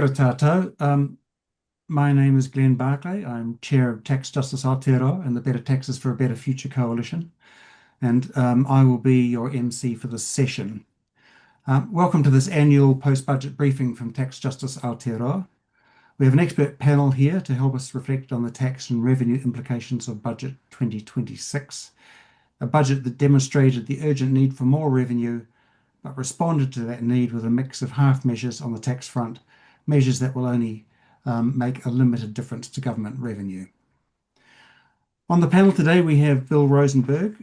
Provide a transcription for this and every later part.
Kia ora tātou. My name is Glenn Barclay. I'm chair of Tax Justice Aotearoa and the Better Taxes for a Better Future Coalition, and I will be your MC for this session. Welcome to this annual post-budget briefing from Tax Justice Aotearoa. We have an expert panel here to help us reflect on the tax and revenue implications of Budget 2026, a budget that demonstrated the urgent need for more revenue, but responded to that need with a mix of half measures on the tax front, measures that will only make a limited difference to government revenue. On the panel today, we have Bill Rosenberg.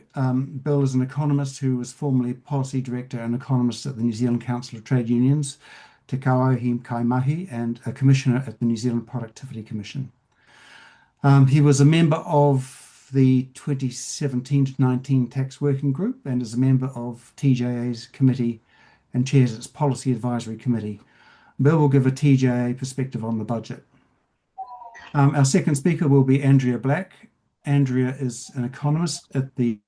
Bill is an economist who was formerly policy director and economist at the New Zealand Council of Trade Unions, Te Kauauhi Kaimahi, and a commissioner at the New Zealand Productivity Commission. He was a member of the 2017 to 19 Tax Working Group and is a member of TJA's committee and chairs its Policy Advisory Committee. Bill will give a TJA perspective on the budget. Our second speaker will be Andrea Black. Andrea is an economist at the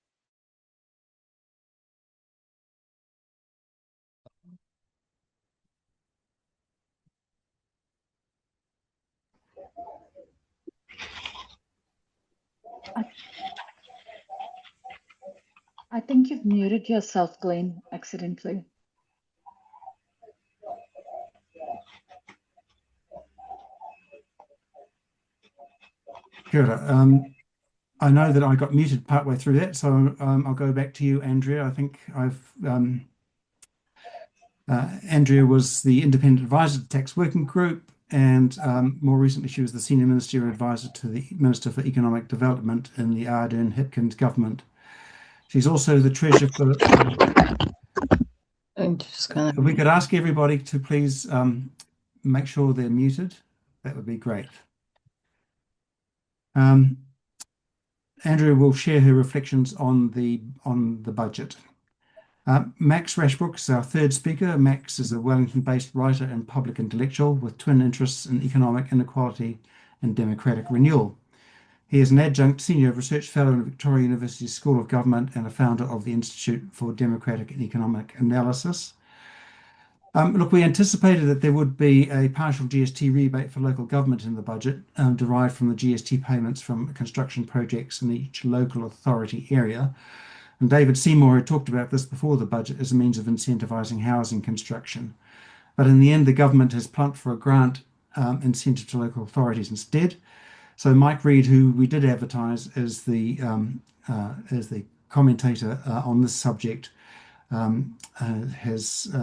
I think you've muted yourself, Glenn, accidentally. Kia ora. I know that I got muted partway through that, so I'll go back to you, Andrea. I think Andrea was the independent advisor to the Tax Working Group, and more recently she was the senior ministerial advisor to the Minister for Economic Development in the Ardern-Hipkins government. She's also the treasurer for... If we could ask everybody to please make sure they're muted, that would be great. Andrea will share her reflections on the budget. Max Rashbrooke is our third speaker. Max is a Wellington-based writer and public intellectual with twin interests in economic inequality and democratic renewal. He is an adjunct senior research fellow in Victoria University School of Government and a founder of the Institute for Democratic and Economic Analysis. Look, we anticipated that there would be a partial GST rebate for local government in the budget, derived from the GST payments from construction projects in each local authority area. And David Seymour had talked about this before the budget as a means of incentivising housing construction. But in the end, the government has plumped for a grant incentive to local authorities instead. So Mike Reid, who we did advertise as the commentator on this subject, has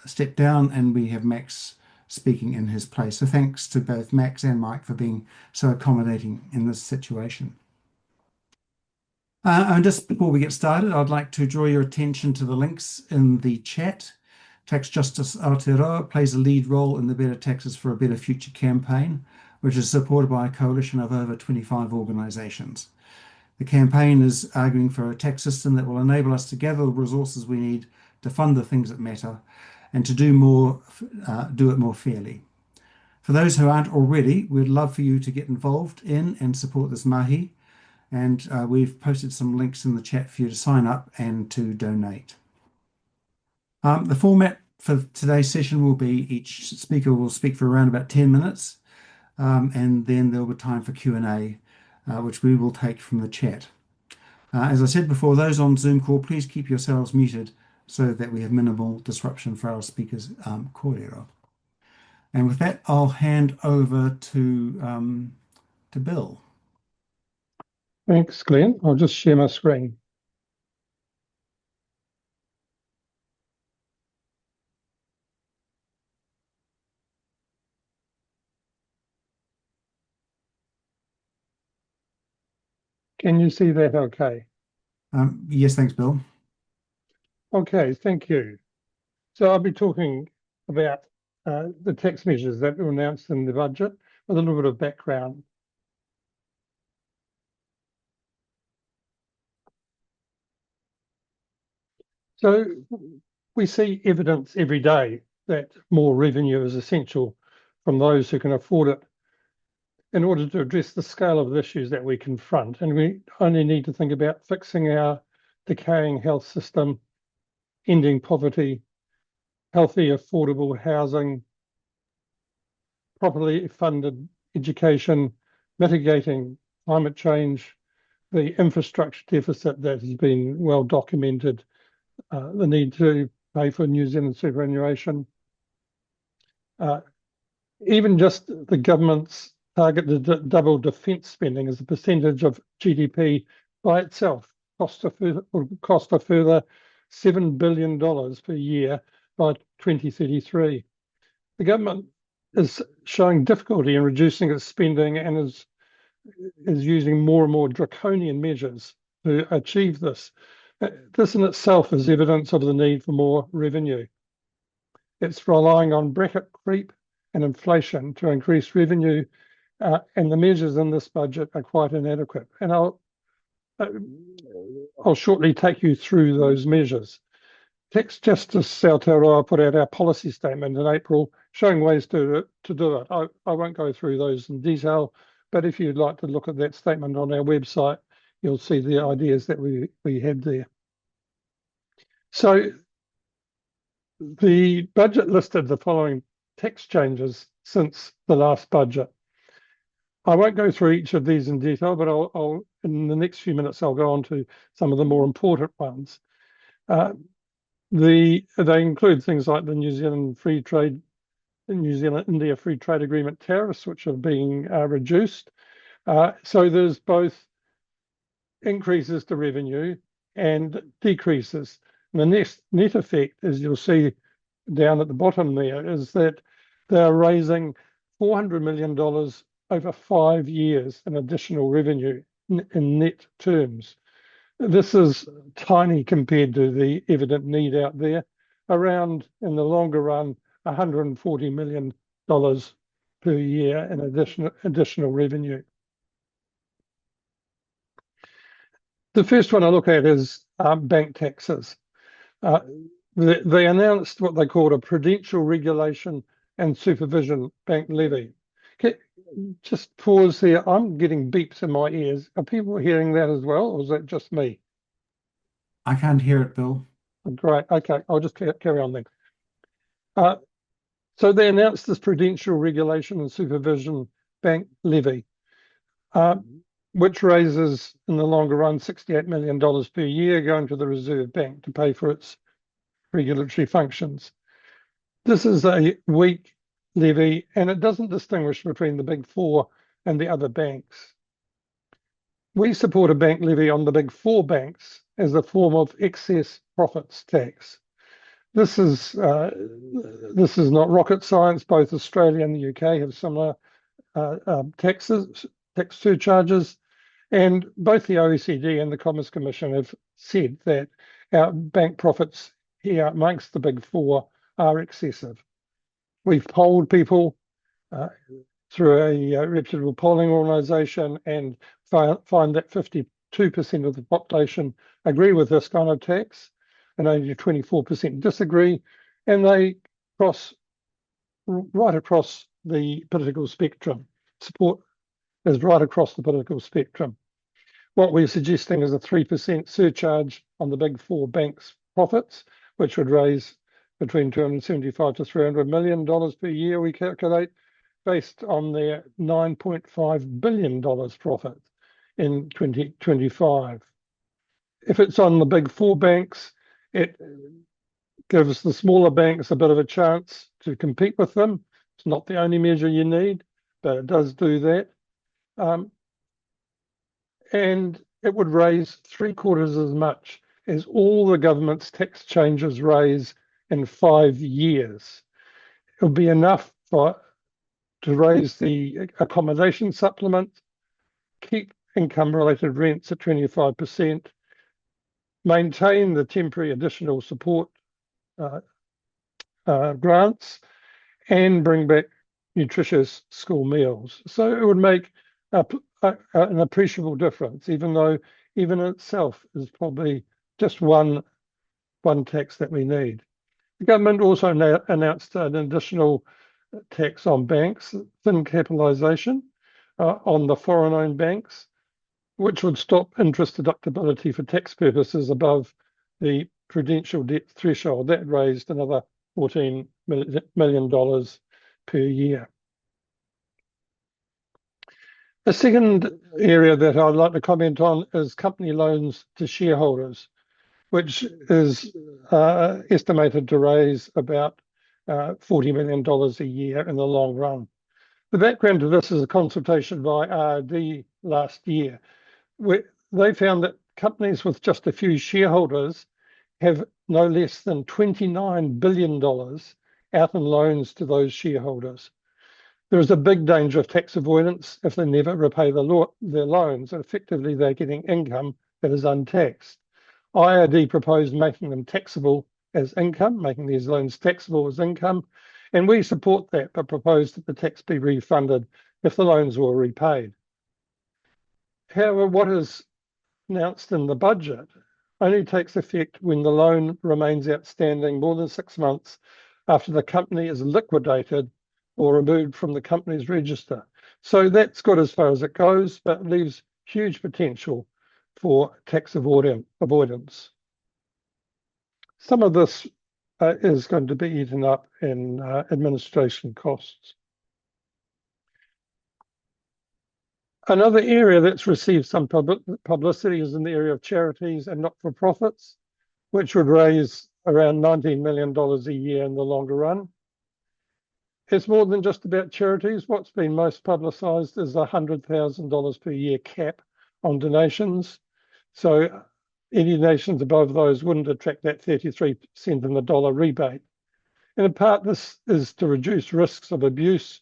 stepped down, and we have Max speaking in his place. So thanks to both Max and Mike for being so accommodating in this situation. And just before we get started, I'd like to draw your attention to the links in the chat. Tax Justice Aotearoa plays a lead role in the Better Taxes for a Better Future campaign, which is supported by a coalition of over 25 organisations. The campaign is arguing for a tax system that will enable us to gather the resources we need to fund the things that matter and to do it more fairly. For those who aren't already, we'd love for you to get involved in and support this mahi, and we've posted some links in the chat for you to sign up and to donate. The format for today's session will be each speaker will speak for around about 10 minutes, and then there'll be time for Q&A, which we will take from the chat. As I said before, those on Zoom call, please keep yourselves muted so that we have minimal disruption for our speakers' kōrero. And with that, I'll hand over to Bill. Thanks, Glenn. I'll just share my screen. Can you see that okay? Yes, thanks, Bill. Okay, thank you. So I'll be talking about the tax measures that were announced in the budget with a little bit of background. So we see evidence every day that more revenue is essential from those who can afford it in order to address the scale of the issues that we confront. And we only need to think about fixing our decaying health system, ending poverty, healthy, affordable housing, properly funded education, mitigating climate change, the infrastructure deficit that has been well documented, the need to pay for New Zealand superannuation, even just the government's target to double defence spending as a percentage of GDP by itself will cost a further $7 billion per year by 2033. The government is showing difficulty in reducing its spending and is using more and more draconian measures to achieve this. This in itself is evidence of the need for more revenue. It's relying on bracket creep and inflation to increase revenue, and the measures in this budget are quite inadequate. And I'll shortly take you through those measures. Tax Justice Aotearoa put out our policy statement in April, showing ways to do it. I won't go through those in detail, but if you'd like to look at that statement on our website, you'll see the ideas that we had there. So the budget listed the following tax changes since the last budget. I won't go through each of these in detail, but I'll in the next few minutes, I'll go on to some of the more important ones. They include things like the New Zealand India Free Trade Agreement tariffs, which are being reduced. So there's both increases to revenue and decreases. And the net effect, as you'll see down at the bottom there, is that they're raising $400 million over 5 years in additional revenue in net terms. This is tiny compared to the evident need out there. Around, in the longer run, $140 million per year in additional revenue. The first one I look at is bank taxes. They announced what they called a prudential regulation and supervision bank levy. Okay, just pause there. I'm getting beeps in my ears. Are people hearing that as well, or is that just me? I can't hear it, Bill. Great. Okay, I'll just carry on then. So they announced this prudential regulation and supervision bank levy, which raises in the longer run $68 million per year going to the Reserve Bank to pay for its regulatory functions. This is a weak levy, and it doesn't distinguish between the big four and the other banks. We support a bank levy on the big four banks as a form of excess profits tax. This is not rocket science. Both Australia and the UK have similar tax surcharges, and both the OECD and the Commerce Commission have said that our bank profits here amongst the big four are excessive. We've polled people through a reputable polling organisation and find that 52% of the population agree with this kind of tax, and only 24% disagree, and they cross right across the political spectrum. Support is right across the political spectrum. What we're suggesting is a 3% surcharge on the big four banks' profits, which would raise between $275 to $300 million per year, we calculate, based on their $9.5 billion profit in 2025. If it's on the big four banks, it gives the smaller banks a bit of a chance to compete with them. It's not the only measure you need, but it does do that. And it would raise 3/4 as much as all the government's tax changes raise in 5 years. It would be enough to raise the accommodation supplement, keep income-related rents at 25%, maintain the temporary additional support grants, and bring back nutritious school meals. So it would make an appreciable difference, even though even itself is probably just one tax that we need. The government also announced an additional tax on banks, thin capitalisation on the foreign-owned banks, which would stop interest deductibility for tax purposes above the prudential debt threshold. That raised another $14 million per year. The second area that I'd like to comment on is company loans to shareholders, which is estimated to raise about $40 million a year in the long run. The background to this is a consultation by RD last year, where they found that companies with just a few shareholders have no less than $29 billion out in loans to those shareholders. There is a big danger of tax avoidance if they never repay their loans, and effectively they're getting income that is untaxed. IRD proposed making them taxable as income, making these loans taxable as income, and we support that, but proposed that the tax be refunded if the loans were repaid. However, what is announced in the budget only takes effect when the loan remains outstanding more than 6 months after the company is liquidated or removed from the company's register. So that's good as far as it goes, but leaves huge potential for tax avoidance. Some of this is going to be eaten up in administration costs. Another area that's received some publicity is in the area of charities and not-for-profits, which would raise around $19 million a year in the longer run. It's more than just about charities. What's been most publicised is a $100,000 per year cap on donations. So any donations above those wouldn't attract that 33 cent in the dollar rebate. And in part, this is to reduce risks of abuse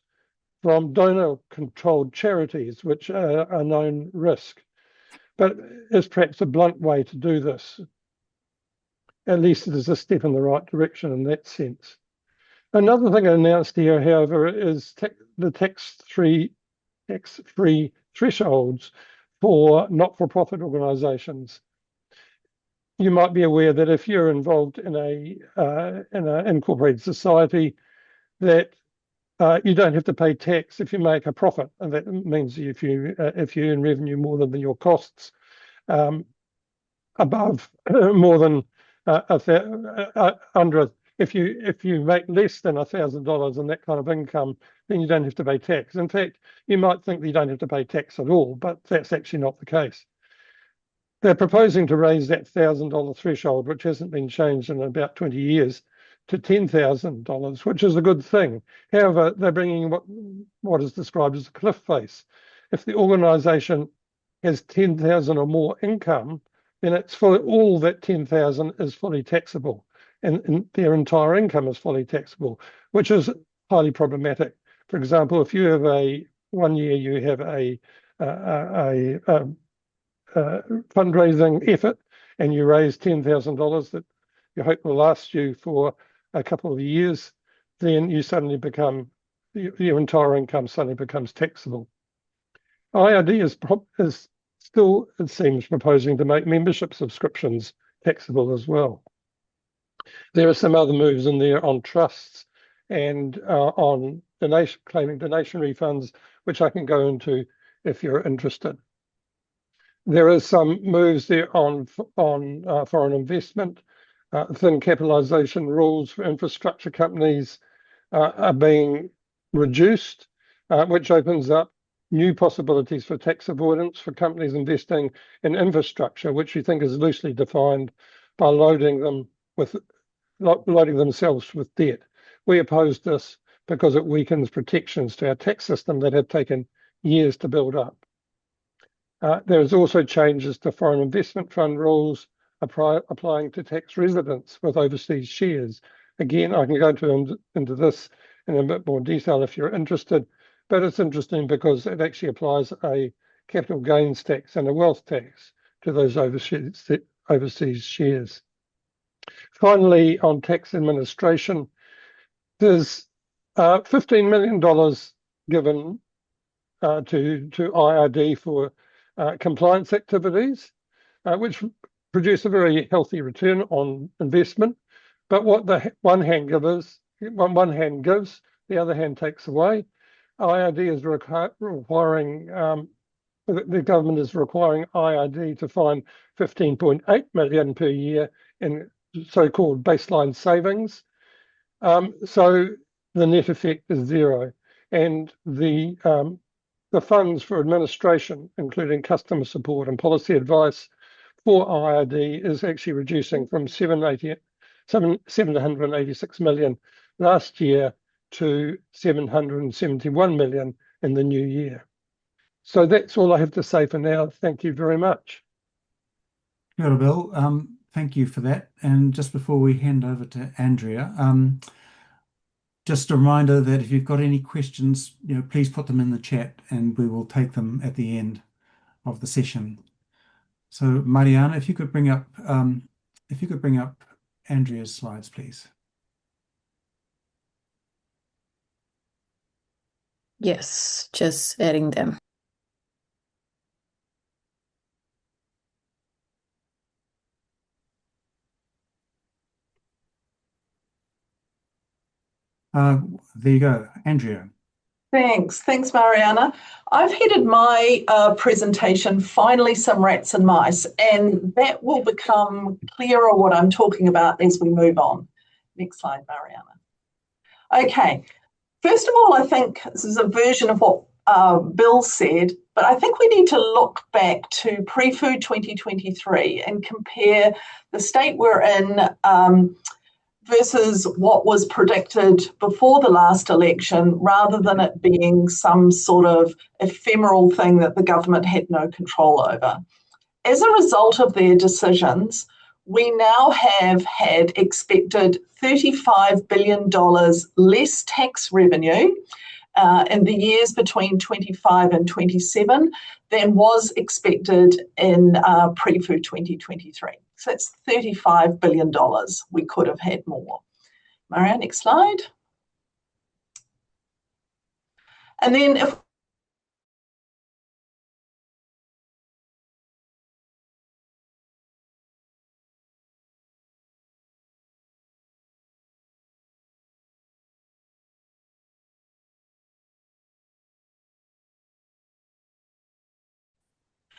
from donor-controlled charities, which are a known risk. But it's perhaps a blunt way to do this. At least it is a step in the right direction in that sense. Another thing announced here, however, is the tax-free thresholds for not-for-profit organisations. You might be aware that if you're involved in an incorporated society, that you don't have to pay tax if you make a profit, and that means if you earn revenue more than your costs, above more than under. If you make less than $1,000 in that kind of income, then you don't have to pay tax. In fact, you might think that you don't have to pay tax at all, but that's actually not the case. They're proposing to raise that $1,000 threshold, which hasn't been changed in about 20 years, to $10,000, which is a good thing. However, they're bringing what is described as a cliff face. If the organisation has 10,000 or more income, then it's all that 10,000 is fully taxable, and their entire income is fully taxable, which is highly problematic. For example, if you have one year you have a fundraising effort and you raise $10,000 that you hope will last you for a couple of years, then you suddenly become, your entire income suddenly becomes taxable. IRD is still, it seems, proposing to make membership subscriptions taxable as well. There are some other moves in there on trusts and on claiming donation refunds, which I can go into if you're interested. There are some moves there on foreign investment. Thin capitalisation rules for infrastructure companies are being reduced, which opens up new possibilities for tax avoidance for companies investing in infrastructure, which we think is loosely defined by loading themselves with debt. We oppose this because it weakens protections to our tax system that have taken years to build up. There's also changes to foreign investment fund rules applying to tax residents with overseas shares. Again, I can go into this in a bit more detail if you're interested, but it's interesting because it actually applies a capital gains tax and a wealth tax to those overseas shares. Finally, on tax administration, there's $15 million given to IRD for compliance activities, which produce a very healthy return on investment. But what the one hand gives, the other hand takes away. IRD is requiring, the government is requiring IRD to find $15.8 million per year in so-called baseline savings. So the net effect is zero. And the the funds for administration, including customer support and policy advice for IRD, is actually reducing from 786 million last year to 771 million in the new year. So that's all I have to say for now. Thank you very much. Kia ora, Bill. Thank you for that. And just before we hand over to Andrea, just a reminder that if you've got any questions, please put them in the chat and we will take them at the end of the session. So Mariana, if you could bring up Andrea's slides, please. Yes, just adding them. There you go, Andrea. Thanks, Mariana. I've headed my presentation, Finally Some Rats and Mice, and that will become clearer what I'm talking about as we move on. Next slide, Mariana. Okay, first of all, I think this is a version of what Bill said, but I think we need to look back to pre-food 2023 and compare the state we're in versus what was predicted before the last election, rather than it being some sort of ephemeral thing that the government had no control over. As a result of their decisions, we now have had expected $35 billion less tax revenue in the years between 25 and 27 than was expected in pre-food 2023. So it's $35 billion. We could have had more. Maria, next slide. And then if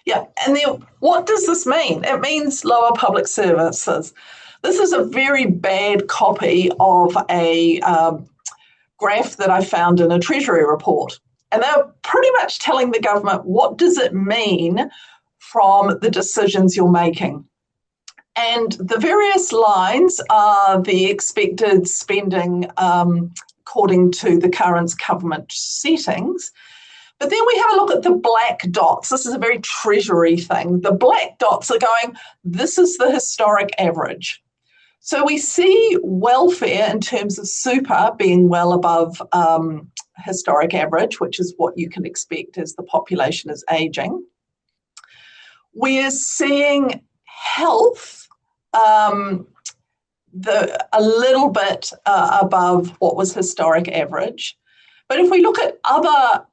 yeah, and then what does this mean? It means lower public services. This is a very bad copy of a graph that I found in a Treasury report. And they're pretty much telling the government, what does it mean from the decisions you're making? And the various lines are the expected spending according to the current government settings. But then we have a look at the black dots. This is a very Treasury thing. The black dots are going, this is the historic average. So we see welfare in terms of super being well above historic average, which is what you can expect as the population is aging. We're seeing health a little bit above what was historic average. But if we look at other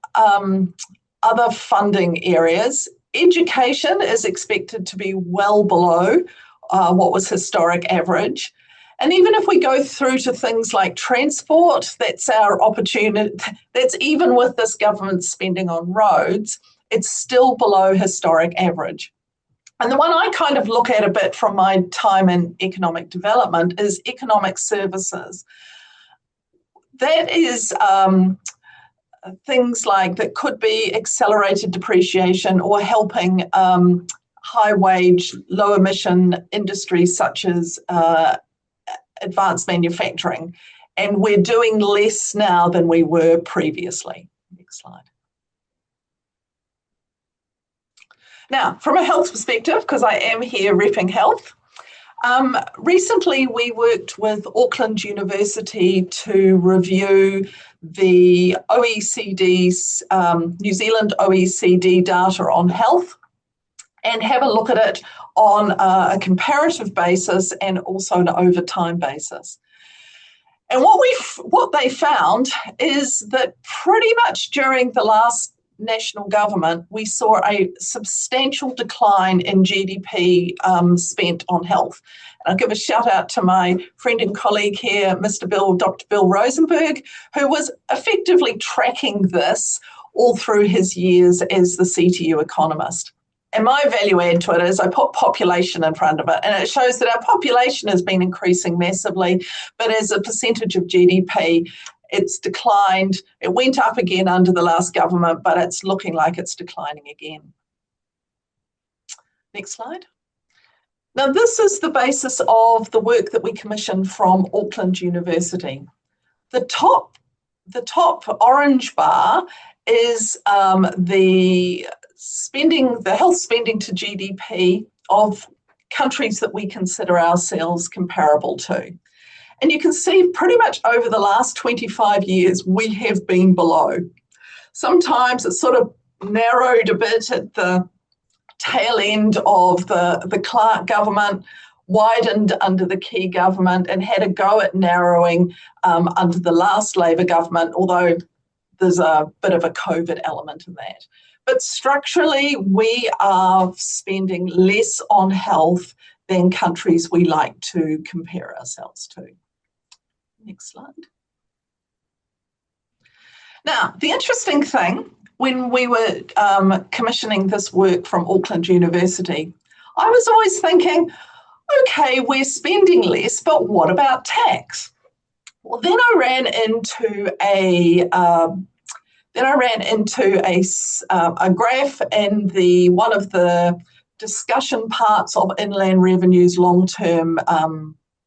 funding areas, education is expected to be well below what was historic average. And even if we go through to things like transport, that's our opportunity, that's even with this government spending on roads, it's still below historic average. And the one I kind of look at a bit from my time in economic development is economic services. That is things like that could be accelerated depreciation or helping high wage, low emission industries such as advanced manufacturing. And we're doing less now than we were previously. Next slide. Now, from a health perspective, because I am here repping health, recently we worked with Auckland University to review the OECD's, New Zealand OECD data on health and have a look at it on a comparative basis and also an over time basis. And what they found is that pretty much during the last national government, we saw a substantial decline in GDP spent on health. And I'll give a shout out to my friend and colleague here, Dr. Bill Rosenberg, who was effectively tracking this all through his years as the CTU economist. And my value add to it is I put population in front of it, and it shows that our population has been increasing massively, but as a percentage of GDP, It's declined. It went up again under the last government, but it's looking like it's declining again. Next slide. Now, this is the basis of the work that we commissioned from Auckland University. The top orange bar is the health spending to GDP of countries that we consider ourselves comparable to. And you can see pretty much over the last 25 years, we have been below. Sometimes it's sort of narrowed a bit at the tail end of the Clark government, widened under the Key government, and had a go at narrowing under the last Labor government, although there's a bit of a COVID element in that. But structurally, we are spending less on health than countries we like to compare ourselves to. Next slide. Now, the interesting thing, when we were commissioning this work from Auckland University, I was always thinking, okay, we're spending less, but what about tax? Well, then I ran into a graph in one of the discussion parts of Inland Revenue's long-term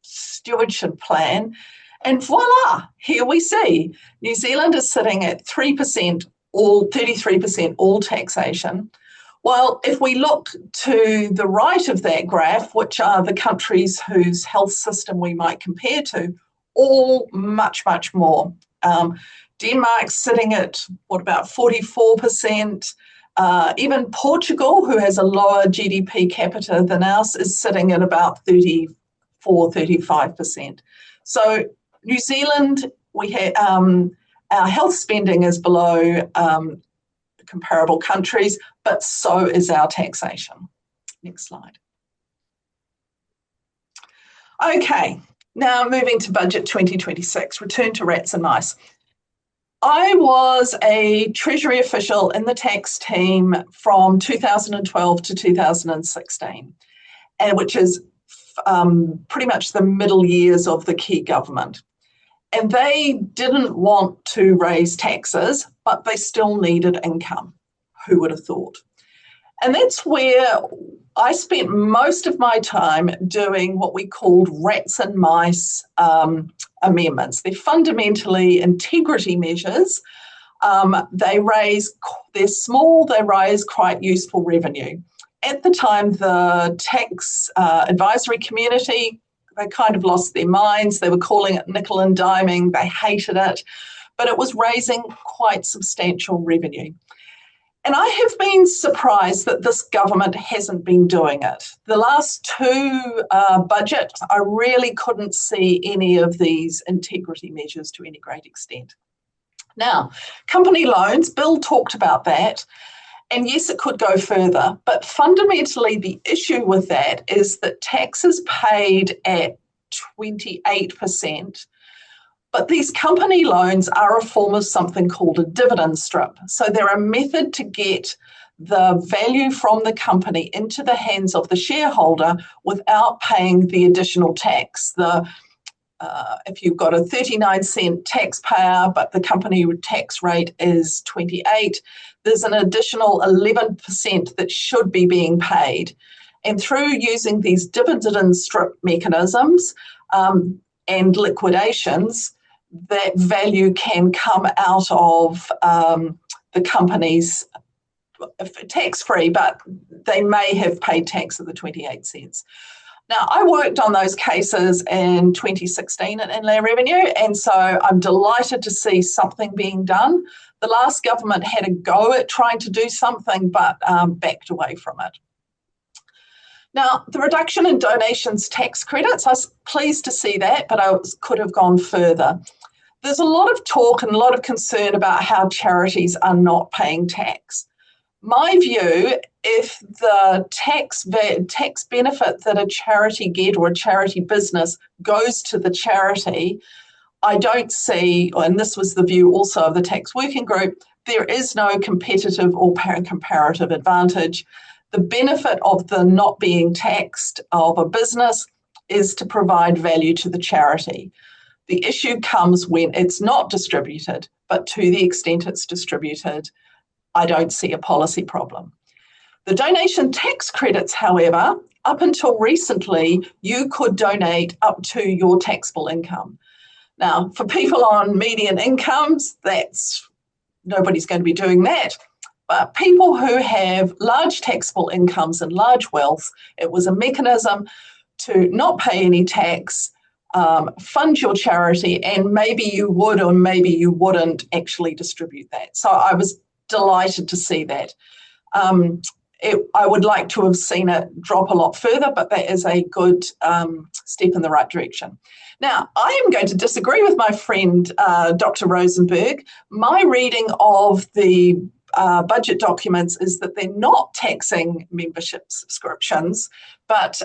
stewardship plan, and voila, here we see New Zealand is sitting at 33% all taxation. While if we look to the right of that graph, which are the countries whose health system we might compare to, all much, much more. Denmark's sitting at, about 44%. Even Portugal, who has a lower GDP capita than us, is sitting at about 35%. So New Zealand, we have our health spending is below comparable countries, but so is our taxation. Next slide. Okay, now moving to Budget 2026, return to rats and mice. I was a Treasury official in the tax team from 2012 to 2016, which is pretty much the middle years of the Key government. And they didn't want to raise taxes, but they still needed income. Who would have thought? And that's where I spent most of my time doing what we called rats and mice amendments. They're fundamentally integrity measures. They're small, they raise quite useful revenue. At the time, the tax advisory community, they kind of lost their minds. They were calling it nickel and diming. They hated it, but it was raising quite substantial revenue. And I have been surprised that this government hasn't been doing it. The last two budgets, I really couldn't see any of these integrity measures to any great extent. Now, company loans, Bill talked about that. And yes, it could go further, but fundamentally the issue with that is that tax is paid at 28%, but these company loans are a form of something called a dividend strip. So they're a method to get the value from the company into the hands of the shareholder without paying the additional tax. If you've got a 39-cent taxpayer, but the company tax rate is 28, there's an additional 11% that should be being paid. And through using these dividend strip mechanisms and liquidations, that value can come out of the company's tax-free, but they may have paid tax of the 28 cents. Now, I worked on those cases in 2016 at Inland Revenue, and so I'm delighted to see something being done. The last government had a go at trying to do something, but backed away from it. Now, the reduction in donations tax credits, I was pleased to see that, but I could have gone further. There's a lot of talk and a lot of concern about how charities are not paying tax. My view, if the tax benefit that a charity get or a charity business goes to the charity, I don't see, and this was the view also of the tax working group, there is no competitive or comparative advantage. The benefit of the not being taxed of a business is to provide value to the charity. The issue comes when it's not distributed, but to the extent it's distributed, I don't see a policy problem. The donation tax credits, however, up until recently, you could donate up to your taxable income. Now, for people on median incomes, nobody's going to be doing that. But people who have large taxable incomes and large wealth, it was a mechanism to not pay any tax, fund your charity, and maybe you would or maybe you wouldn't actually distribute that. So I was delighted to see that. I would like to have seen it drop a lot further, but that is a good step in the right direction. Now, I am going to disagree with my friend, Dr. Rosenberg. My reading of the budget documents is that they're not taxing membership subscriptions, but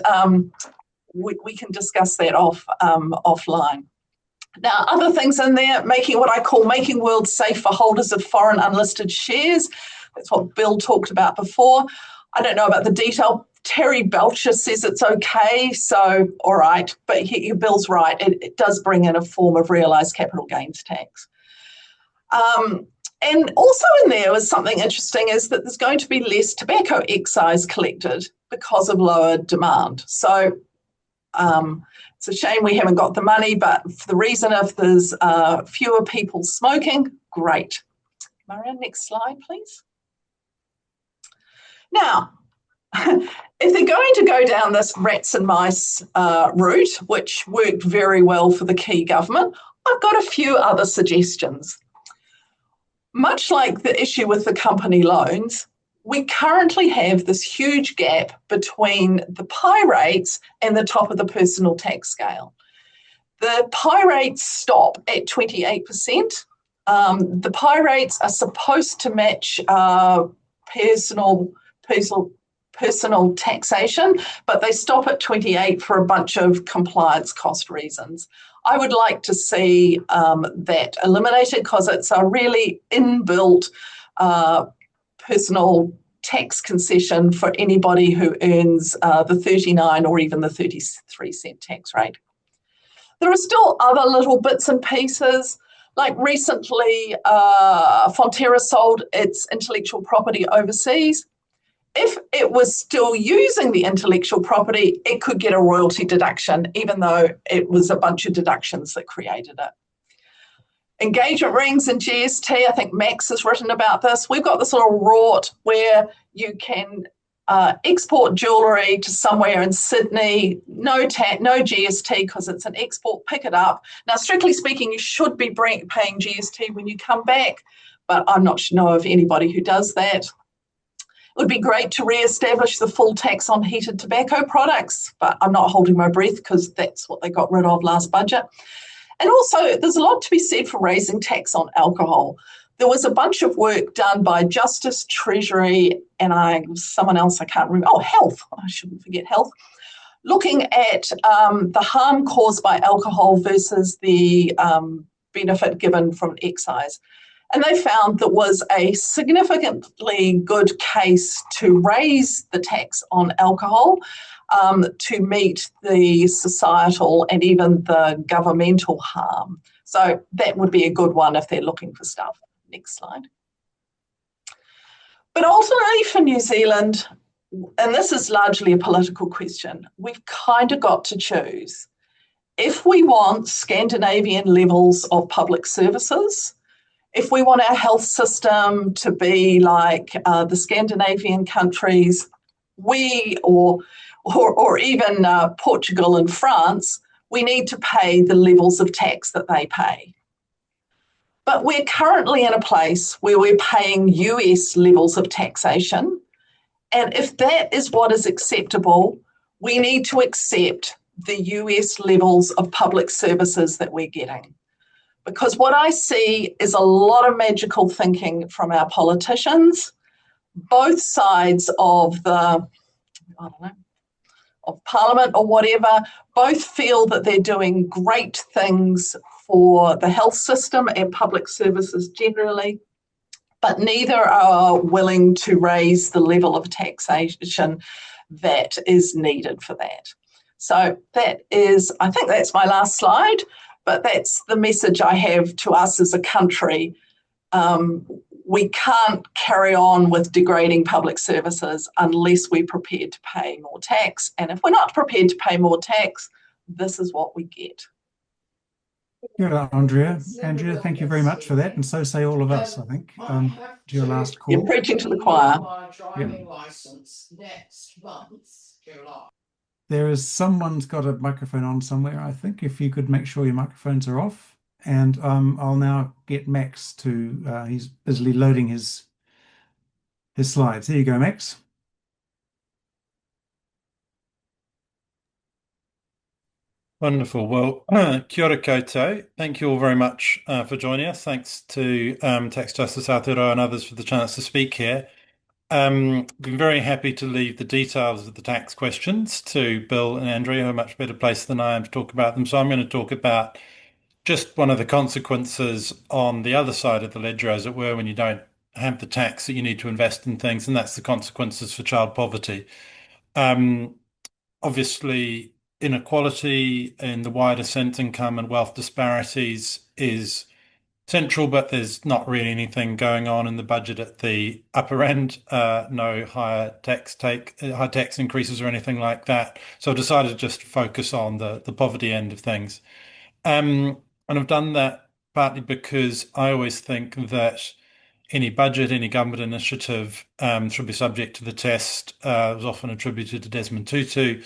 we can discuss that offline. Now, other things in there, making world safe for holders of foreign unlisted shares. That's what Bill talked about before. I don't know about the detail. Terry Belcher says it's okay, so all right, but Bill's right. It does bring in a form of realised capital gains tax. And also in there was something interesting is that there's going to be less tobacco excise collected because of lower demand. So it's a shame we haven't got the money, but for the reason if there's fewer people smoking, great. Marianne, next slide, please. Now, if they're going to go down this rats and mice route, which worked very well for the key government, I've got a few other suggestions. Much like the issue with the company loans, we currently have this huge gap between the pie rates and the top of the personal tax scale. The pie rates stop at 28%. The pie rates are supposed to match personal taxation, but they stop at 28 for a bunch of compliance cost reasons. I would like to see that eliminated because it's a really inbuilt personal tax concession for anybody who earns the 39 or even the 33 cent tax rate. There are still other little bits and pieces. Like recently, Fonterra sold its intellectual property overseas. If it was still using the intellectual property, it could get a royalty deduction, even though it was a bunch of deductions that created it. Engagement rings and GST, I think Max has written about this. We've got this little rort where you can export jewellery to somewhere in Sydney, no GST because it's an export, pick it up. Now, strictly speaking, you should be paying GST when you come back, but I'm not know of anybody who does that. It would be great to re-establish the full tax on heated tobacco products, but I'm not holding my breath because that's what they got rid of last budget. And also, there's a lot to be said for raising tax on alcohol. There was a bunch of work done by Justice, Treasury, and someone else I can't remember. Oh, Health. I shouldn't forget Health. Looking at the harm caused by alcohol versus the benefit given from excise. And they found there was a significantly good case to raise the tax on alcohol to meet the societal and even the governmental harm. So that would be a good one if they're looking for stuff. Next slide. But ultimately for New Zealand, and this is largely a political question, we've kind of got to choose. If we want Scandinavian levels of public services, if we want our health system to be like the Scandinavian countries, or even Portugal and France, we need to pay the levels of tax that they pay. But we're currently in a place where we're paying US levels of taxation. And if that is what is acceptable, we need to accept the US levels of public services that we're getting. Because what I see is a lot of magical thinking from our politicians, both sides of of Parliament or whatever, both feel that they're doing great things for the health system and public services generally, but neither are willing to raise the level of taxation that is needed for that. So that is, I think that's my last slide. but that's the message I have to us as a country. We can't carry on with degrading public services unless we're prepared to pay more tax. And if we're not prepared to pay more tax, this is what we get. Kia ora, Andrea. Andrea, thank you very much for that. And so say all of us, I think. To your last You're call. preaching to the choir. There is someone's got a microphone on somewhere, I think. If you could make sure your microphones are off. And I'll now get Max to, he's busily loading his slides. There you go, Max. Wonderful. Well, kia ora koutou. Thank you all very much for joining us. Thanks to Tax Justice Aotearoa and others for the chance to speak here. Been very happy to leave the details of the tax questions to Bill and Andrea, who are much better placed than I am to talk about them. So I'm going to talk about just one of the consequences on the other side of the ledger, as it were, when you don't have the tax that you need to invest in things, and that's the consequences for child poverty. Obviously, inequality in the wider sense, income and wealth disparities is central, but there's not really anything going on in the budget at the upper end. No high tax increases or anything like that. So I've decided to just focus on the poverty end of things. And I've done that partly because I always think that any budget, any government initiative should be subject to the test. It was often attributed to Desmond Tutu.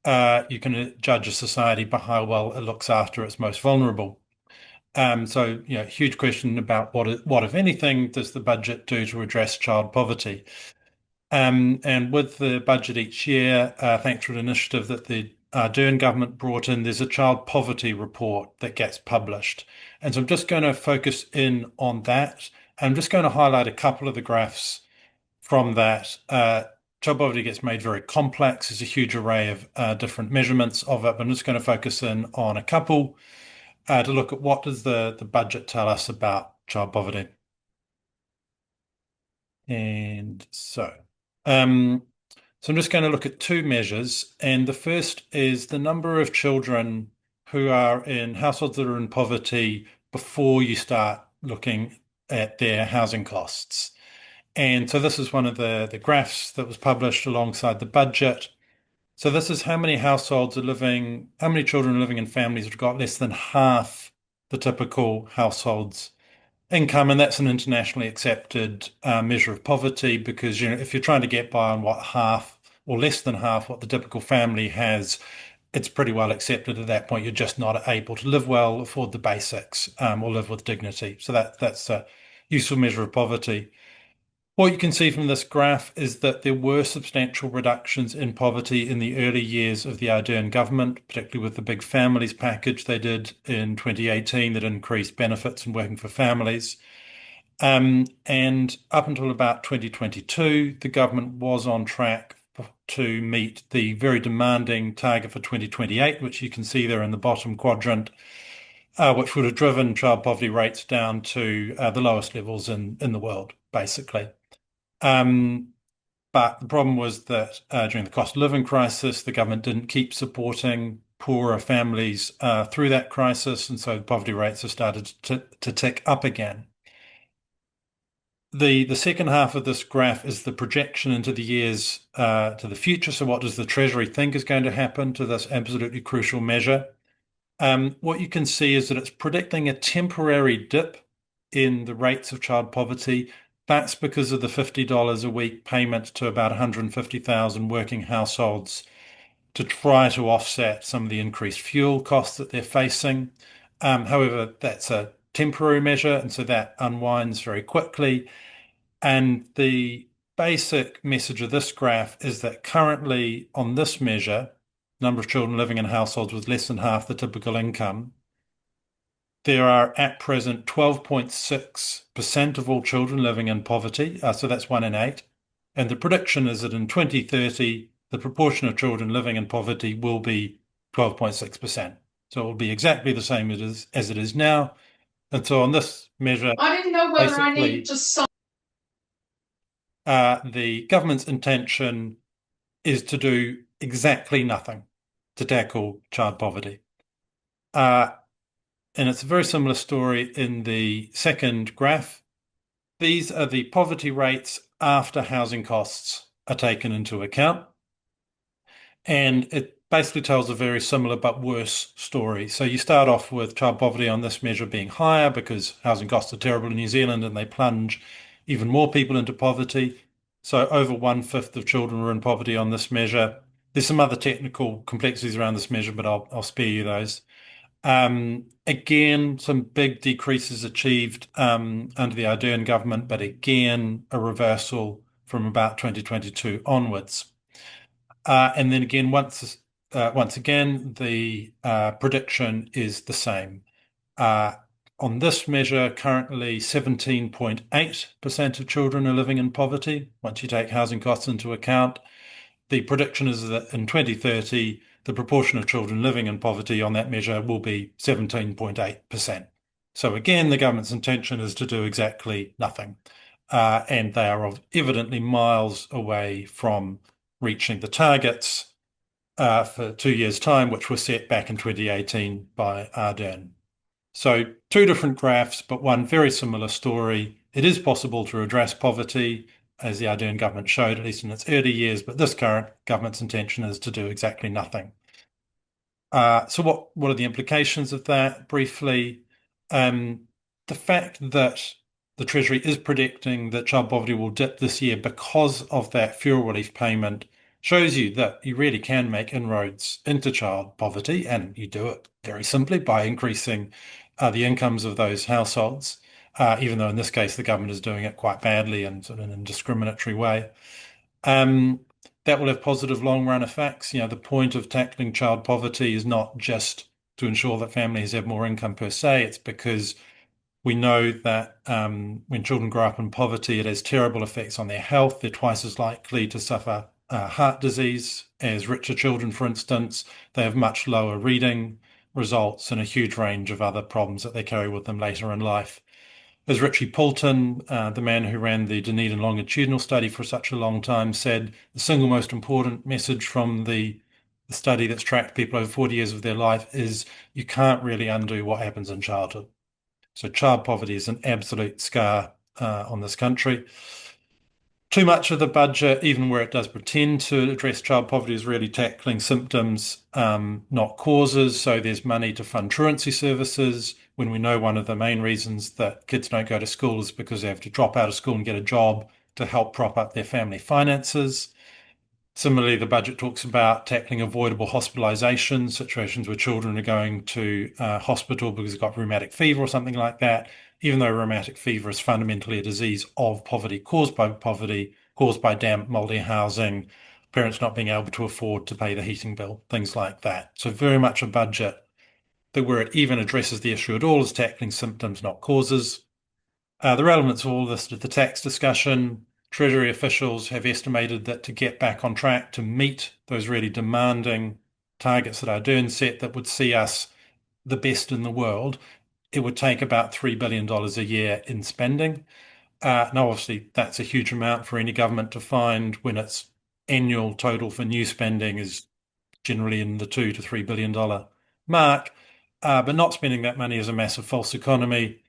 You can judge a society by how well it looks after its most vulnerable. So, huge question about what, if anything, does the budget do to address child poverty? And with the budget each year, thanks to an initiative that the Ardern government brought in, there's a child poverty report that gets published. And so I'm just going to focus in on that. I'm just going to highlight a couple of the graphs from that. Child poverty gets made very complex. There's a huge array of different measurements of it, but I'm just going to focus in on a couple to look at what does the budget tell us about child poverty. And so I'm just going to look at two measures, and the first is the number of children who are in households that are in poverty before you start looking at their housing costs. And so this is one of the graphs that was published alongside the budget. So this is how many households are living, how many children are living in families that have got less than half the typical household's income, and that's an internationally accepted measure of poverty, because if you're trying to get by on what half or less than half what the typical family has, it's pretty well accepted at that point. You're just not able to live well, afford the basics, or live with dignity. So that's a useful measure of poverty. What you can see from this graph is that there were substantial reductions in poverty in the early years of the Ardern government, particularly with the big families package they did in 2018 that increased benefits and working for families. And up until about 2022, the government was on track to meet the very demanding target for 2028, which you can see there in the bottom quadrant, which would have driven child poverty rates down to the lowest levels in the world, basically. But the problem was that during the cost of living crisis, the government didn't keep supporting poorer families through that crisis, and so poverty rates have started to tick up again. The second half of this graph is the projection into the years to the future. So what does the Treasury think is going to happen to this absolutely crucial measure? What you can see is that it's predicting a temporary dip in the rates of child poverty. That's because of the $50 a week payment to about 150,000 working households to try to offset some of the increased fuel costs that they're facing. However, that's a temporary measure, and so that unwinds very quickly. And the basic message of this graph is that currently on this measure, number of children living in households with less than half the typical income, there are at present 12.6% of all children living in poverty. So that's 1 in 8. And the prediction is that in 2030, the proportion of children living in poverty will be 12.6%. So it will be exactly the same as it is now. And so on this measure, I didn't know whether I needed to sign. The government's intention is to do exactly nothing to tackle child poverty. And it's a very similar story in the second graph. These are the poverty rates after housing costs are taken into account. And it basically tells a very similar but worse story. So you start off with child poverty on this measure being higher because housing costs are terrible in New Zealand and they plunge even more people into poverty. So over 1/5 of children were in poverty on this measure. There's some other technical complexities around this measure, but I'll spare you those. Again, some big decreases achieved under the Ardern government, but again, a reversal from about 2022 onwards. And then again, once again, the prediction is the same. On this measure, currently 17.8% of children are living in poverty, once you take housing costs into account. The prediction is that in 2030, the proportion of children living in poverty on that measure will be 17.8%. So again, the government's intention is to do exactly nothing. And they are evidently miles away from reaching the targets for 2 years' time, which were set back in 2018 by Ardern. So two different graphs, but one very similar story. It is possible to address poverty, as the Ardern government showed, at least in its early years, but this current government's intention is to do exactly nothing. So what are the implications of that? Briefly, the fact that the Treasury is predicting that child poverty will dip this year because of that fuel relief payment shows you that you really can make inroads into child poverty, and you do it very simply by increasing the incomes of those households, even though in this case the government is doing it quite badly and sort of in a discriminatory way. That will have positive long run effects. The point of tackling child poverty is not just to ensure that families have more income per se. It's because we know that when children grow up in poverty, it has terrible effects on their health. They're twice as likely to suffer heart disease as richer children, for instance. They have much lower reading results and a huge range of other problems that they carry with them later in life. As Richie Poulton, the man who ran the Dunedin longitudinal study for such a long time, said, the single most important message from the study that's tracked people over 40 years of their life is you can't really undo what happens in childhood. So child poverty is an absolute scar on this country. Too much of the budget, even where it does pretend to address child poverty, is really tackling symptoms, not causes. So there's money to fund truancy services when we know one of the main reasons that kids don't go to school is because they have to drop out of school and get a job to help prop up their family finances. Similarly, the budget talks about tackling avoidable hospitalisation, situations where children are going to hospital because they've got rheumatic fever or something like that, even though rheumatic fever is fundamentally a disease of poverty, caused by damp, mouldy housing, parents not being able to afford to pay the heating bill, things like that. So very much a budget that where it even addresses the issue at all is tackling symptoms, not causes. The relevance of all this to the tax discussion, Treasury officials have estimated that to get back on track to meet those really demanding targets that Ardern set that would see us the best in the world, it would take about $3 billion a year in spending. Now, obviously, that's a huge amount for any government to find when its annual total for new spending is generally in the $2 to $3 billion mark. But not spending that money is a massive false economy,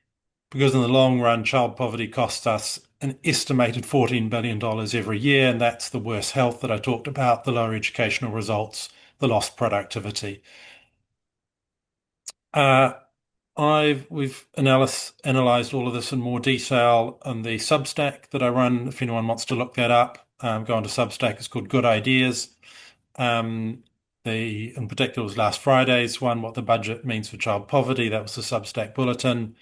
because in the long run, child poverty costs us an estimated $14 billion every year, and that's the worse health that I talked about, the lower educational results, the lost productivity. We've analysed all of this in more detail on the Substack that I run. If anyone wants to look that up, go onto Substack. It's called Good Ideas. In particular was last Friday's one, what the budget means for child poverty. That was the Substack bulletin.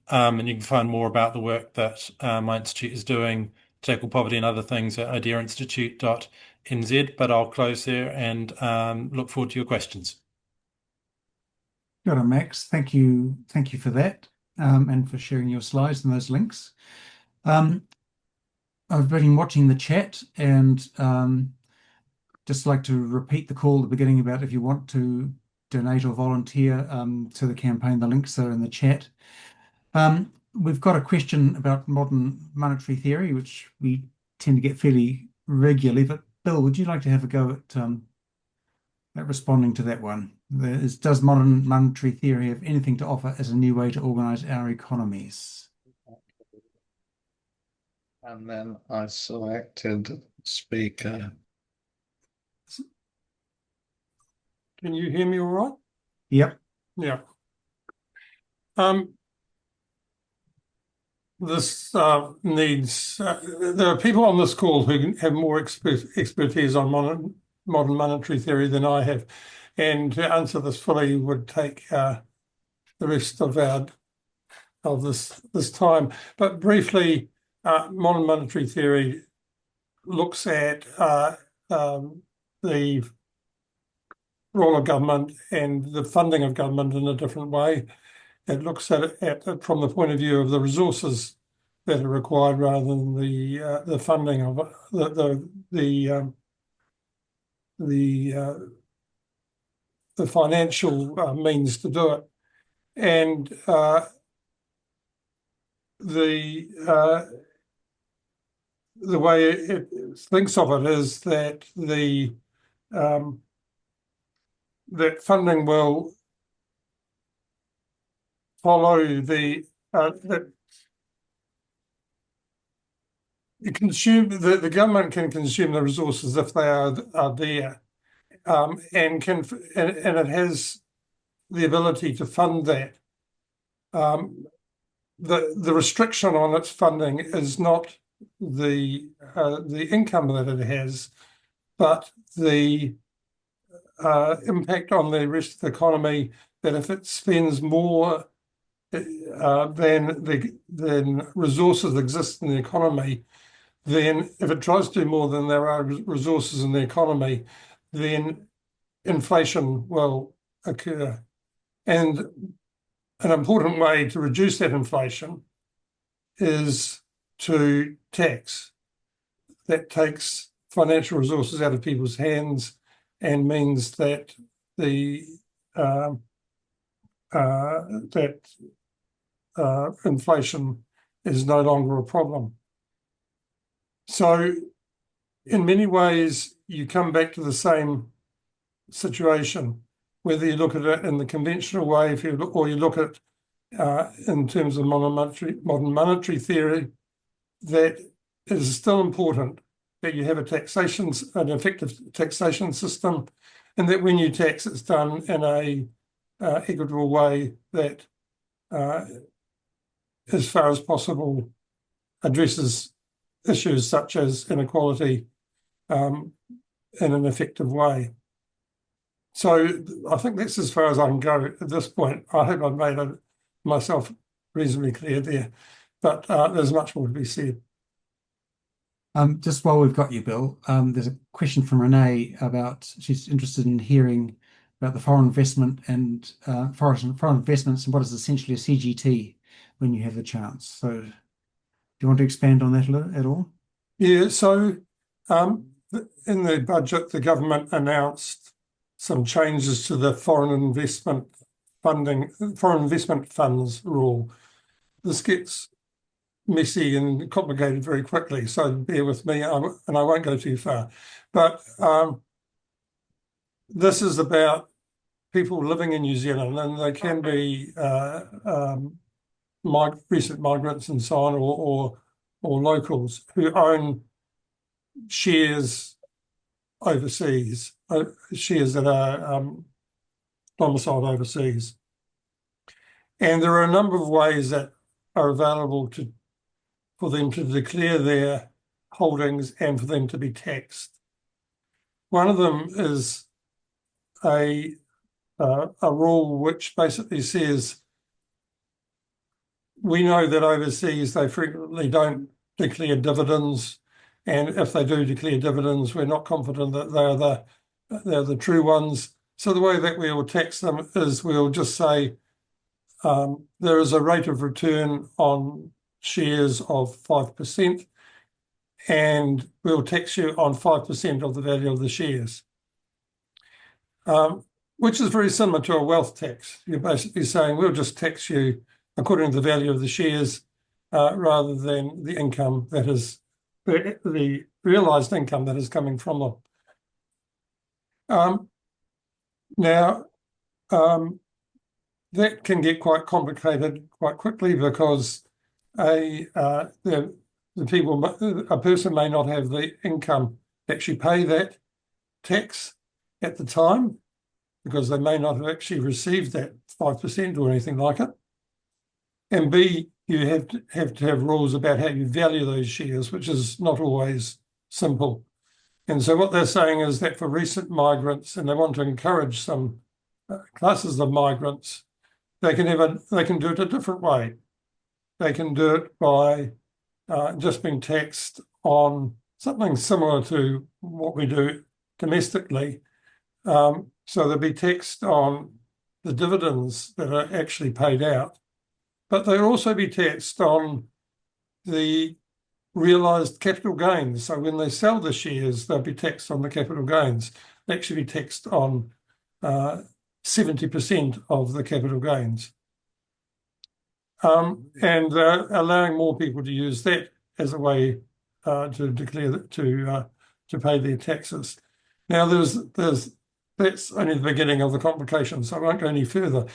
And you can find more about the work that my institute is doing to tackle poverty and other things at ideainstitute.nz. But I'll close there and look forward to your questions. Got it, Max. Thank you for that, and for sharing your slides and those links. I've been watching the chat and just like to repeat the call at the beginning about if you want to donate or volunteer to the campaign, the links are in the chat. We've got a question about modern monetary theory, which we tend to get fairly regularly, but Bill, would you like to have a go at responding to that one. Does modern monetary theory have anything to offer as a new way to organize our economies? And then I selected speaker. Can you hear me all right? Yep. Yeah. This needs, there are people on this call who have more expertise on modern monetary theory than I have. And to answer this fully would take the rest of this time. But briefly, modern monetary theory looks at the role of government and the funding of government in a different way. It looks at it from the point of view of the resources that are required rather than the funding of the financial means to do it, and the way it thinks of it is that that funding will follow that the government can consume the resources if they are there, and it has the ability to fund that. The restriction on its funding is not the income that it has, but the impact on the rest of the economy. That if it spends more than resources exist in the economy, then if it tries to do more than there are resources in the economy, then inflation will occur. And an important way to reduce that inflation is to tax. That takes financial resources out of people's hands and means that inflation is no longer a problem. So in many ways, you come back to the same situation, whether you look at it in the conventional way, or you look at in terms of modern monetary theory, that it is still important that you have an effective taxation system, and that when you tax, it's done in a equitable way that, as far as possible, addresses issues such as inequality in an effective way. So I think that's as far as I can go at this point. I hope I've made myself reasonably clear there, but there's much more to be said. Just while we've got you, Bill, there's a question from Renee she's interested in hearing about the foreign investment and foreign investments and what is essentially a CGT when you have the chance. So do you want to expand on that at all? Yeah, so in the budget, the government announced some changes to the foreign investment funds rule. This gets messy and complicated very quickly, so bear with me, and I won't go too far. But this is about people living in New Zealand, and they can be recent migrants and so on, or locals who own shares overseas, shares that are domiciled overseas. And there are a number of ways that are available for them to declare their holdings and for them to be taxed. One of them is a rule which basically says, we know that overseas they frequently don't declare dividends, and if they do declare dividends, we're not confident that they're the true ones. So the way that we will tax them is we'll just say there is a rate of return on shares of 5%, and we'll tax you on 5% of the value of the shares, which is very similar to a wealth tax. You're basically saying we'll just tax you according to the value of the shares rather than the income that is the realised income that is coming from them. Now, that can get quite complicated quite quickly because the people, a person may not have the income to actually pay that tax at the time because they may not have actually received that 5% or anything like it. And B, you have to have rules about how you value those shares, which is not always simple. And so what they're saying is that for recent migrants, and they want to encourage some classes of migrants, they can do it a different way. They can do it by just being taxed on something similar to what we do domestically. So they'll be taxed on the dividends that are actually paid out, but they'll also be taxed on the realised capital gains. So when they sell the shares, they'll be taxed on the capital gains. They actually be taxed on 70% of the capital gains. And allowing more people to use that as a way to declare to pay their taxes. Now, that's only the beginning of the complications, so I won't go any further.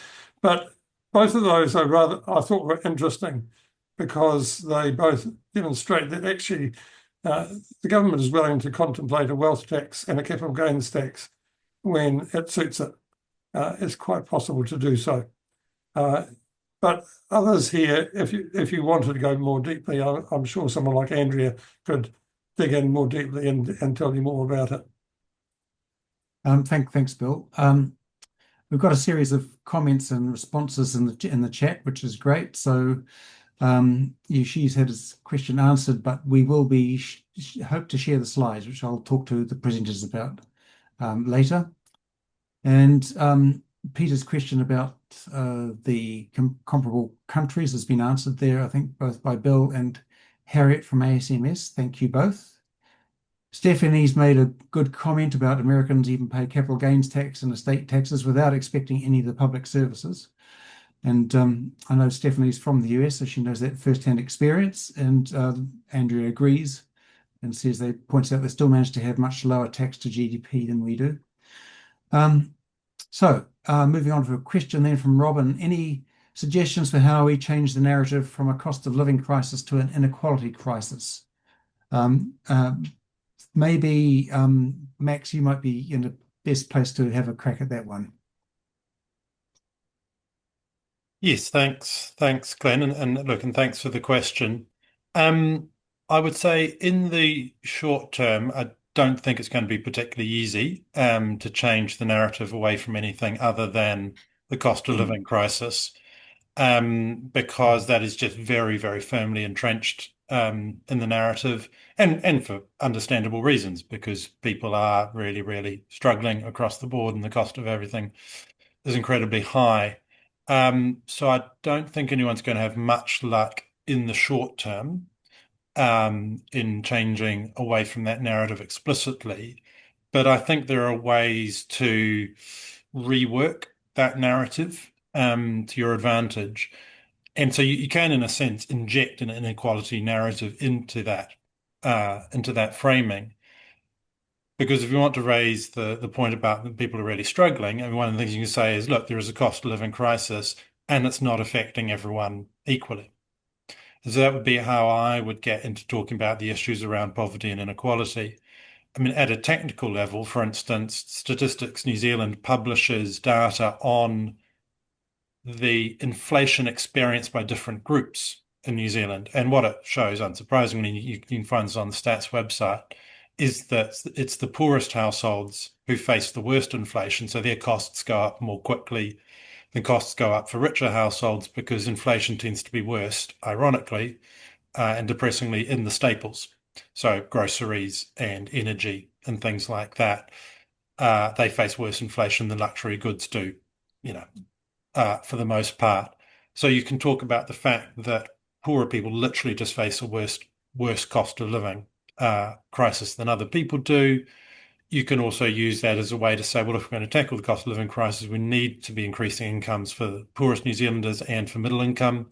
But both of those I thought were interesting because they both demonstrate that actually the government is willing to contemplate a wealth tax and a capital gains tax when it suits it. It's quite possible to do so. But others here, if you wanted to go more deeply, I'm sure someone like Andrea could dig in more deeply and tell you more about it. Thanks, Bill. We've got a series of comments and responses in the chat, which is great. So she's had his question answered, but we will hope to share the slides, which I'll talk to the presenters about later. And Peter's question about the comparable countries has been answered there, I think, both by Bill and Harriet from ASMS. Thank you both. Stephanie's made a good comment about Americans even pay capital gains tax and estate taxes without expecting any of the public services. And I know Stephanie's from the US, so she knows that firsthand experience. And Andrea agrees and points out they still manage to have much lower tax to GDP than we do. So moving on to a question then from Robin. Any suggestions for how we change the narrative from a cost of living crisis to an inequality crisis? Maybe, Max, you might be in the best place to have a crack at that one. Yes, thanks, Glenn, and thanks for the question. I would say in the short term, I don't think it's going to be particularly easy to change the narrative away from anything other than the cost of living crisis, because that is just very, very firmly entrenched in the narrative, and for understandable reasons, because people are really, really struggling across the board, and the cost of everything is incredibly high. So I don't think anyone's going to have much luck in the short term in changing away from that narrative explicitly. But I think there are ways to rework that narrative to your advantage. And so you can, in a sense, inject an inequality narrative into that framing. Because if you want to raise the point about that people are really struggling, and one of the things you can say is, look, there is a cost of living crisis and it's not affecting everyone equally. So that would be how I would get into talking about the issues around poverty and inequality. I mean, at a technical level, for instance, Statistics New Zealand publishes data on the inflation experienced by different groups in New Zealand. And what it shows, unsurprisingly, you can find this on the Stats website, is that it's the poorest households who face the worst inflation. So their costs go up more quickly than costs go up for richer households, because inflation tends to be worst, ironically, and depressingly, in the staples. So groceries and energy and things like that. They face worse inflation than luxury goods do, for the most part. So you can talk about the fact that poorer people literally just face a worse cost of living crisis than other people do. You can also use that as a way to say, well, if we're going to tackle the cost of living crisis, we need to be increasing incomes for the poorest New Zealanders and for middle income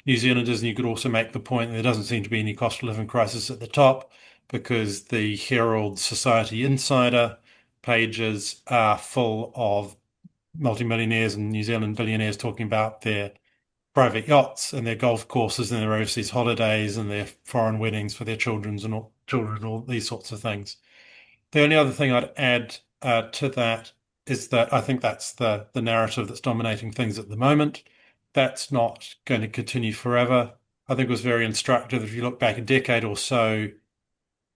New Zealanders. And you could also make the point that there doesn't seem to be any cost of living crisis at the top, because the Herald Society Insider pages are full of multimillionaires and New Zealand billionaires talking about their private yachts and their golf courses and their overseas holidays and their foreign weddings for their children and all these sorts of things. The only other thing I'd add to that is that I think that's the narrative that's dominating things at the moment. That's not going to continue forever. I think it was very instructive. If you look back a decade or so,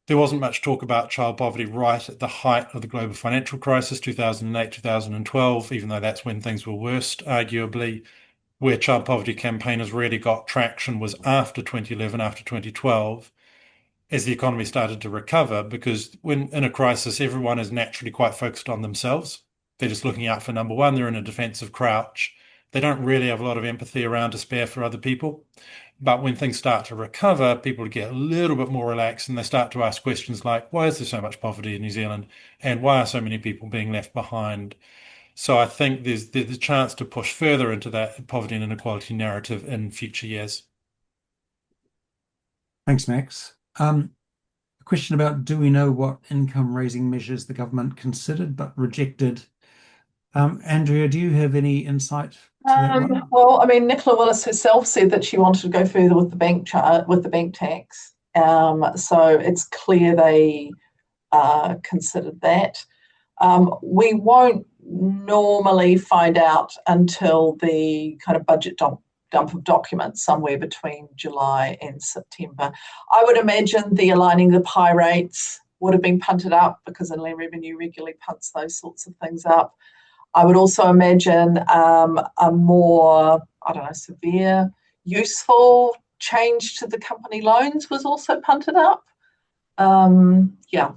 there wasn't much talk about child poverty right at the height of the global financial crisis, 2008, 2012, even though that's when things were worst, arguably. Where child poverty campaigners really got traction was after 2011, after 2012, as the economy started to recover, because when in a crisis, everyone is naturally quite focused on themselves. They're just looking out for number one. They're in a defensive crouch. They don't really have a lot of empathy around to spare for other people. But when things start to recover, people get a little bit more relaxed and they start to ask questions like, why is there so much poverty in New Zealand? And why are so many people being left behind? So I think there's a chance to push further into that poverty and inequality narrative in future years. Thanks, Max. A question about, do we know what income-raising measures the government considered but rejected? Andrea, do you have any insight to that one? Well, I mean, Nicola Willis herself said that she wanted to go further with the bank tax. So it's clear they considered that. We won't normally find out until the kind of budget dump of documents somewhere between July and September. I would imagine the aligning the pie rates would have been punted up because Inland Revenue regularly punts those sorts of things up. I would also imagine a more, I don't know, severe, useful change to the company loans was also punted up. Yeah.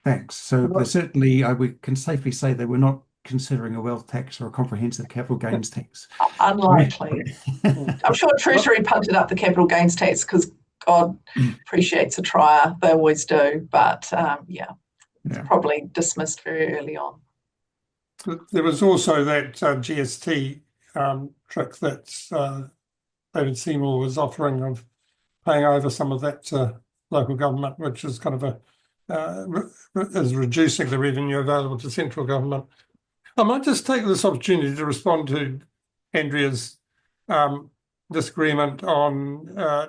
Thanks. So certainly, we can safely say they were not considering a wealth tax or a comprehensive capital gains tax. Unlikely. I'm sure Treasury punted up the capital gains tax because God appreciates a trier. They always do. But it's probably dismissed very early on. There was also that GST trick that David Seymour was offering of paying over some of that to local government, which is kind of is reducing the revenue available to central government. I might just take this opportunity to respond to Andrea's disagreement on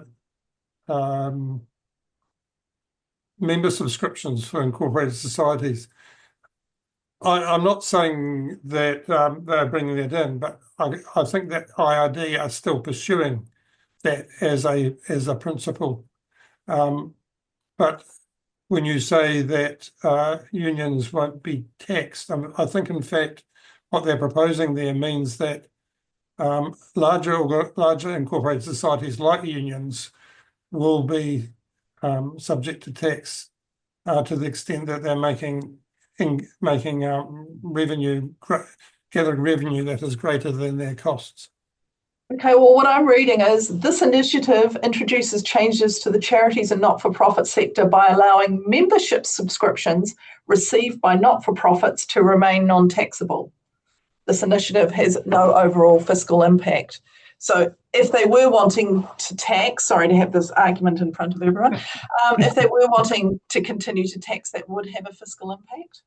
member subscriptions for incorporated societies. I'm not saying that they're bringing that in, but I think that IRD are still pursuing that as a principle. But when you say that unions won't be taxed, I think in fact what they're proposing there means that larger incorporated societies like unions will be subject to tax to the extent that they're gathering revenue that is greater than their costs. Okay, well, what I'm reading is this initiative introduces changes to the charities and not-for-profit sector by allowing membership subscriptions received by not-for-profits to remain non-taxable. This initiative has no overall fiscal impact. So if they were wanting to tax, sorry to have this argument in front of everyone, if they were wanting to continue to tax, that would have a fiscal impact.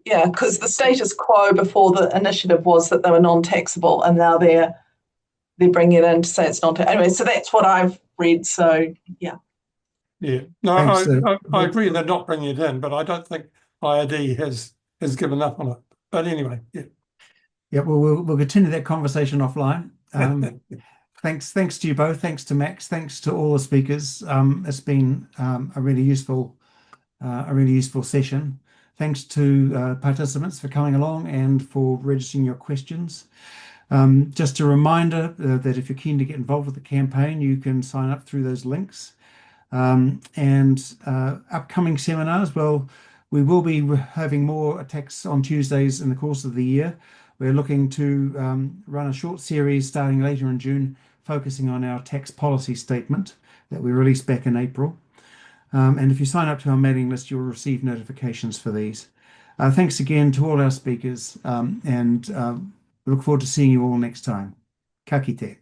Because the status quo before the initiative was that they were non-taxable, and now they're bringing it in to say it's non-taxable. Anyway, so that's what I've read. So yeah. Yeah, no, I agree they're not bringing it in, but I don't think IRD has given up on it. But anyway, yeah. Yeah, well, we'll continue that conversation offline. Thanks to you both. Thanks to Max. Thanks to all the speakers. It's been a really useful session. Thanks to participants for coming along and for registering your questions. Just a reminder that if you're keen to get involved with the campaign, you can sign up through those links. And upcoming seminars, well, we will be having more attacks on Tuesdays in the course of the year. We're looking to run a short series starting later in June, focusing on our tax policy statement that we released back in April. And if you sign up to our mailing list, you'll receive notifications for these. Thanks again to all our speakers, and we look forward to seeing you all next time. Ka kite.